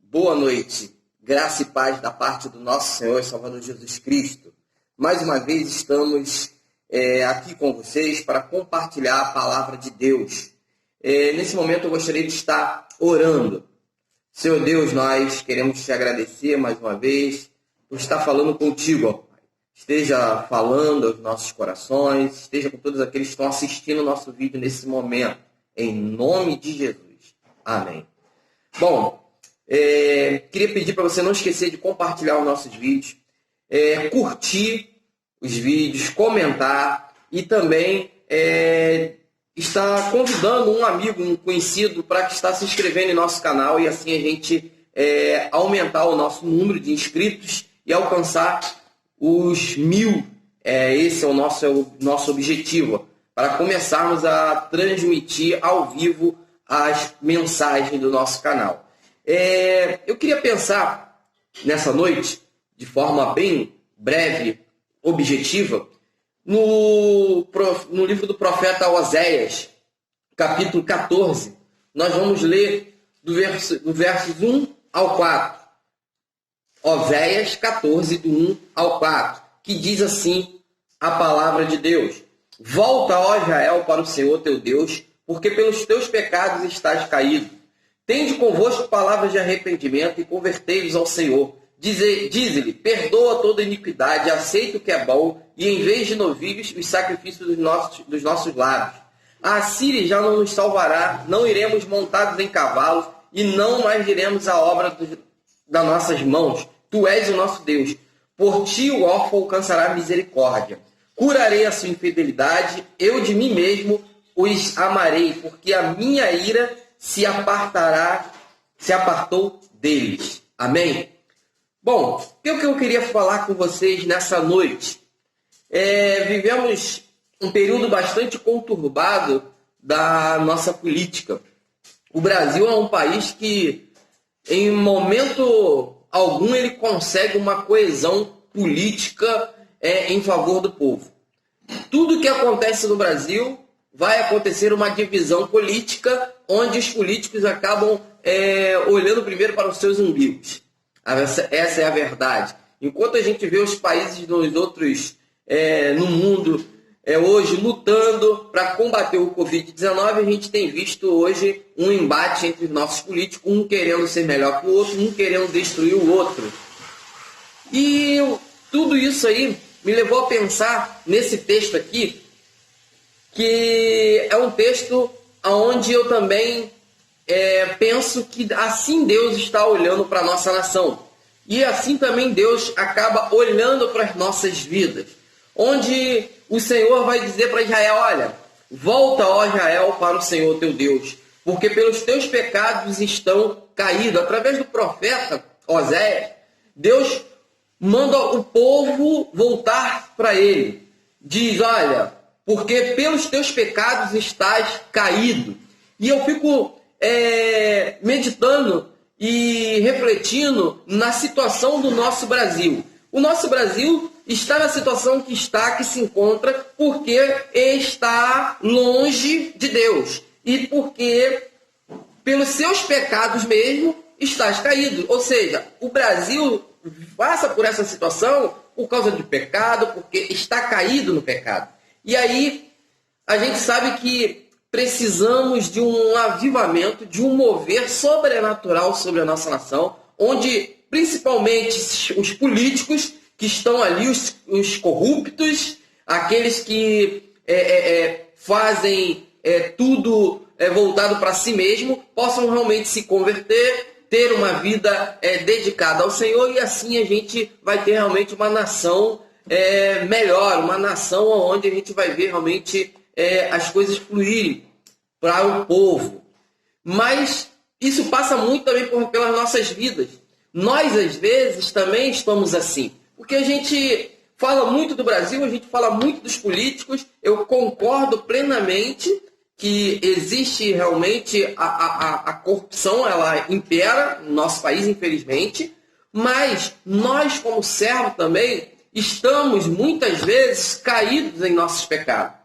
Boa noite, graça e paz da parte do nosso Senhor e Salvador Jesus Cristo. Mais uma vez estamos aqui com vocês para compartilhar a palavra de Deus. Nesse momento eu gostaria de estar orando. Senhor Deus, nós queremos te agradecer mais uma vez por estar falando contigo, ó Pai. Esteja falando aos nossos corações, esteja com todos aqueles que estão assistindo o nosso vídeo nesse momento. Em nome de Jesus. Amém. Bom, queria pedir para você não esquecer de compartilhar os nossos vídeos, curtir os vídeos, comentar e também estar convidando um amigo, um conhecido para que está se inscrevendo em nosso canal e assim a gente aumentar o nosso número de inscritos e alcançar os 1000. Esse é o nosso objetivo, para começarmos a transmitir ao vivo as mensagens do nosso canal. Eu queria pensar nessa noite, de forma bem breve, objetiva, no livro do profeta Oséias, capítulo 14. Nós vamos ler do versos 1 ao 4. Oséias 14, do 1 ao 4, que diz assim a palavra de Deus. Volta, ó Israel, para o Senhor teu Deus, porque pelos teus pecados estás caído. Tende convosco palavras de arrependimento e convertei-vos ao Senhor. Dize-lhe, perdoa toda iniquidade, aceita o que é bom, e em vez de novilhos, os sacrifícios dos nossos lábios. A Assíria já não nos salvará, não iremos montados em cavalos, e não mais diremos a obra das nossas mãos. Tu és o nosso Deus. Por ti o órfão alcançará misericórdia. Curarei a sua infidelidade, eu de mim mesmo os amarei, porque a minha ira se apartou deles. Amém? Bom, o que eu queria falar com vocês nessa noite? Vivemos um período bastante conturbado da nossa política. O Brasil é um país que, em momento algum, ele consegue uma coesão política em favor do povo. Tudo que acontece no Brasil vai acontecer uma divisão política, onde os políticos acabam olhando primeiro para os seus umbigos. Essa é a verdade. Enquanto a gente vê os países no mundo hoje lutando para combater o Covid-19, a gente tem visto hoje um embate entre os nossos políticos, um querendo ser melhor que o outro, um querendo destruir o outro. E tudo isso aí me levou a pensar nesse texto aqui, que é um texto onde eu também penso que assim Deus está olhando para a nossa nação. E assim também Deus acaba olhando para as nossas vidas. Onde o Senhor vai dizer para Israel, olha, volta, ó Israel, para o Senhor teu Deus, porque pelos teus pecados estão caídos. Através do profeta Oséias, Deus manda o povo voltar para ele. Diz, olha, porque pelos teus pecados estás caído. E eu fico meditando e refletindo na situação do nosso Brasil. O nosso Brasil está na situação que se encontra, porque está longe de Deus. E porque, pelos seus pecados mesmo, estás caído. Ou seja, o Brasil passa por essa situação por causa de pecado, porque está caído no pecado. E aí, a gente sabe que precisamos de um avivamento, de um mover sobrenatural sobre a nossa nação, onde principalmente os políticos que estão ali, os corruptos, aqueles que fazem tudo voltado para si mesmo, possam realmente se converter, ter uma vida dedicada ao Senhor, e assim a gente vai ter realmente uma nação melhor, uma nação onde a gente vai ver realmente as coisas fluírem para o povo. Mas isso passa muito também pelas nossas vidas. Nós, às vezes, também estamos assim. Porque a gente fala muito do Brasil, a gente fala muito dos políticos. Eu concordo plenamente que existe realmente a corrupção, ela impera no nosso país, infelizmente. Mas nós, como servos também, estamos muitas vezes caídos em nossos pecados.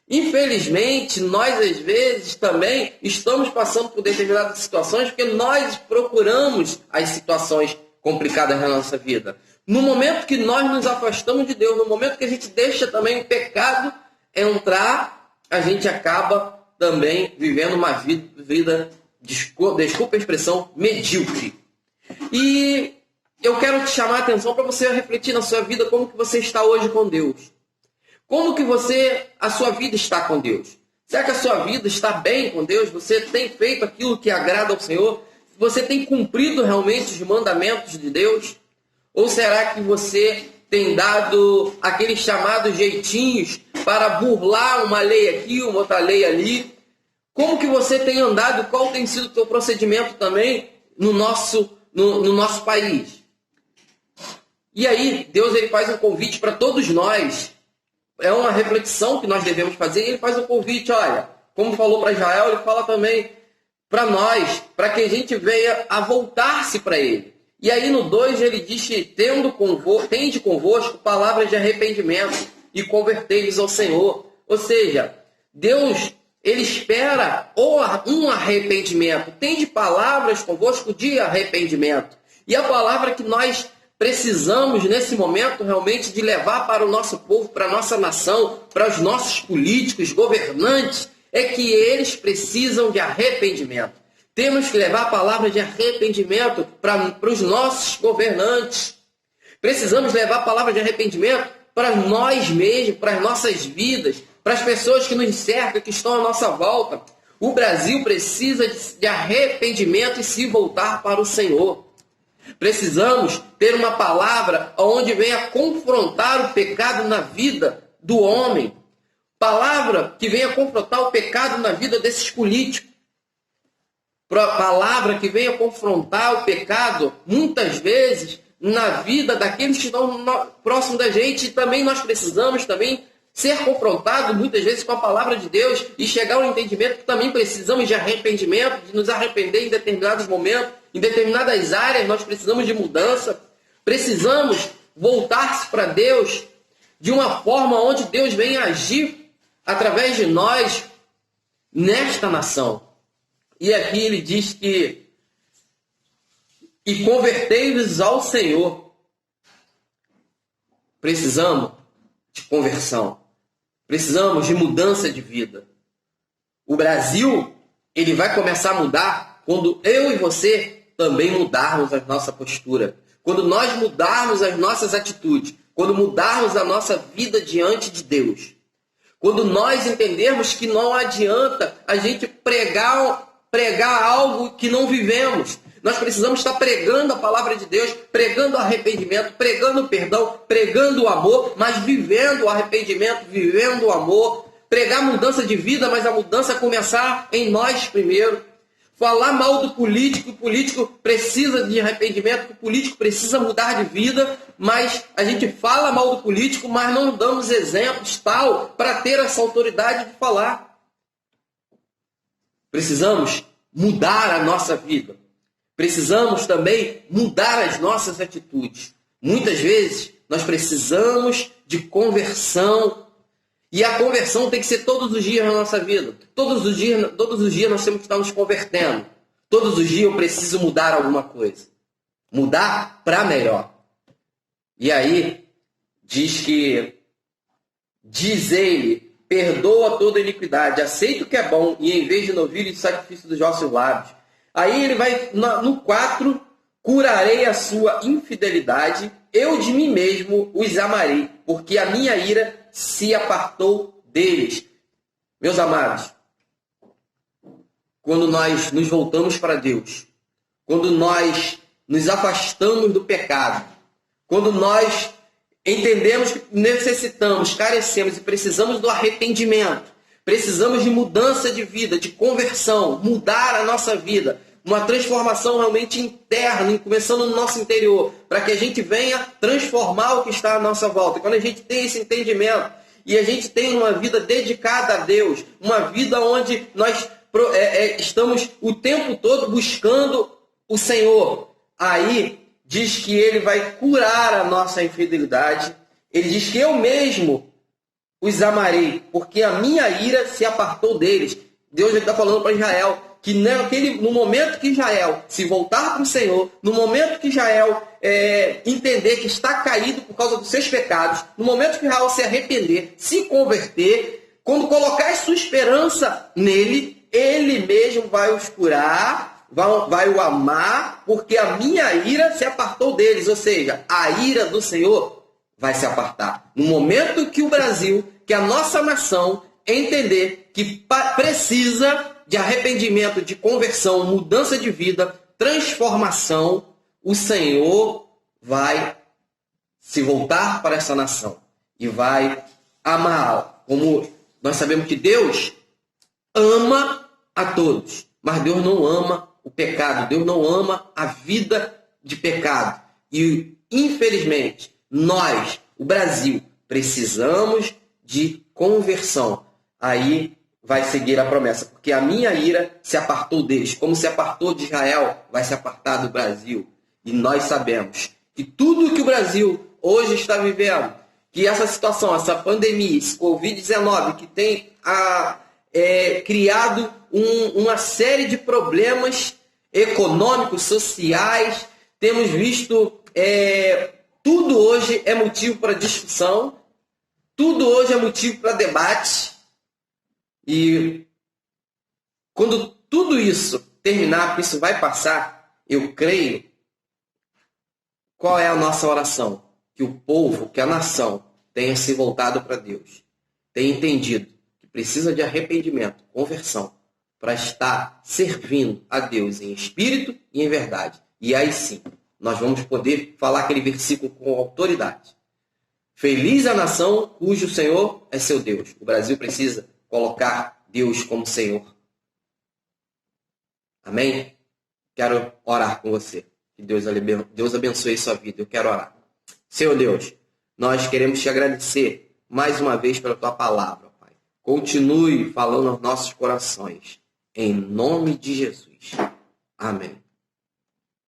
Infelizmente, nós às vezes também estamos passando por determinadas situações porque nós procuramos as situações complicadas na nossa vida. No momento que nós nos afastamos de Deus, no momento que a gente deixa também o pecado entrar, a gente acaba também vivendo uma vida, desculpa a expressão, medíocre. E eu quero te chamar a atenção para você refletir na sua vida como que você está hoje com Deus. Como que a sua vida está com Deus? Será que a sua vida está bem com Deus? Você tem feito aquilo que agrada ao Senhor? Você tem cumprido realmente os mandamentos de Deus? Ou será que você tem dado aqueles chamados jeitinhos para burlar uma lei aqui, uma outra lei ali? Como que você tem andado? Qual tem sido o seu procedimento também no nosso país? E aí, Deus ele faz um convite para todos nós. É uma reflexão que nós devemos fazer. E ele faz um convite, olha, como falou para Israel, ele fala também para nós, para que a gente venha a voltar-se para ele. E aí no 2 ele diz que tende convosco palavras de arrependimento e convertei-vos ao Senhor. Ou seja, Deus ele espera um arrependimento. Tende palavras convosco de arrependimento. E a palavra que nós precisamos, nesse momento, realmente de levar para o nosso povo, para a nossa nação, para os nossos políticos, governantes, é que eles precisam de arrependimento. Temos que levar a palavra de arrependimento para os nossos governantes. Precisamos levar a palavra de arrependimento para nós mesmos, para as nossas vidas, para as pessoas que nos cercam, que estão à nossa volta. O Brasil precisa de arrependimento e se voltar para o Senhor. Precisamos ter uma palavra onde venha confrontar o pecado na vida do homem. Palavra que venha confrontar o pecado na vida desses políticos. Palavra que venha confrontar o pecado, muitas vezes, na vida daqueles que estão próximos da gente. E também nós precisamos ser confrontados, muitas vezes, com a palavra de Deus e chegar ao entendimento que também precisamos de arrependimento, de nos arrepender em determinados momentos. Em determinadas áreas nós precisamos de mudança, precisamos voltar-se para Deus de uma forma onde Deus venha agir através de nós nesta nação. E aqui ele diz que e convertei-vos ao Senhor. Precisamos de conversão, precisamos de mudança de vida. O Brasil ele vai começar a mudar quando eu e você também mudarmos a nossa postura. Quando nós mudarmos as nossas atitudes. Quando mudarmos a nossa vida diante de Deus. Quando nós entendermos que não adianta a gente pregar algo que não vivemos. Nós precisamos estar pregando a palavra de Deus, pregando o arrependimento, pregando o perdão, pregando o amor, mas vivendo o arrependimento, vivendo o amor. Pregar mudança de vida, mas a mudança começar em nós primeiro. Falar mal do político, o político precisa de arrependimento, o político precisa mudar de vida, mas a gente fala mal do político, mas não damos exemplos tal para ter essa autoridade de falar. Precisamos mudar a nossa vida. Precisamos também mudar as nossas atitudes. Muitas vezes nós precisamos de conversão. E a conversão tem que ser todos os dias na nossa vida. Todos os dias nós temos que estar nos convertendo. Todos os dias eu preciso mudar alguma coisa. Mudar para melhor. E aí, diz ele, perdoa toda iniquidade, aceita o que é bom, e em vez de novilho, de sacrifício dos vossos lábios. Aí ele vai, no 4, curarei a sua infidelidade, eu de mim mesmo os amarei, porque a minha ira se apartou deles. Meus amados, quando nós nos voltamos para Deus, quando nós nos afastamos do pecado, quando nós entendemos que necessitamos, carecemos e precisamos do arrependimento, precisamos de mudança de vida, de conversão, mudar a nossa vida, uma transformação realmente interna, começando no nosso interior, para que a gente venha transformar o que está à nossa volta. Quando a gente tem esse entendimento e a gente tem uma vida dedicada a Deus, uma vida onde nós estamos o tempo todo buscando o Senhor, aí diz que Ele vai curar a nossa infidelidade. Ele diz que eu mesmo os amarei, porque a minha ira se apartou deles. Deus está falando para Israel que no momento que Israel se voltar para o Senhor, no momento que Israel entender que está caído por causa dos seus pecados, no momento que Israel se arrepender, se converter, quando colocar a sua esperança nele, ele mesmo vai os curar, vai o amar, porque a minha ira se apartou deles. Ou seja, a ira do Senhor vai se apartar. No momento que o Brasil, que a nossa nação, entender que precisa de arrependimento, de conversão, mudança de vida, transformação, o Senhor vai se voltar para essa nação e vai amá-la. Como nós sabemos que Deus ama a todos, mas Deus não ama o pecado, Deus não ama a vida de pecado. E, infelizmente, nós, o Brasil, precisamos de conversão. Aí vai seguir a promessa, porque a minha ira se apartou deles, como se apartou de Israel, vai se apartar do Brasil. E nós sabemos que tudo que o Brasil hoje está vivendo, que essa situação, essa pandemia, esse Covid-19, que tem criado uma série de problemas econômicos, sociais, temos visto, tudo hoje é motivo para discussão, tudo hoje é motivo para debate. E quando tudo isso terminar, porque isso vai passar, eu creio, qual é a nossa oração? Que o povo, que a nação tenha se voltado para Deus, tenha entendido que precisa de arrependimento, conversão, para estar servindo a Deus em espírito e em verdade. E aí sim, nós vamos poder falar aquele versículo com autoridade. Feliz a nação cujo Senhor é seu Deus. O Brasil precisa colocar Deus como Senhor. Amém? Quero orar com você. Que Deus abençoe sua vida. Eu quero orar. Senhor Deus, nós queremos te agradecer mais uma vez pela tua palavra, Pai. Continue falando aos nossos corações. Em nome de Jesus. Amém.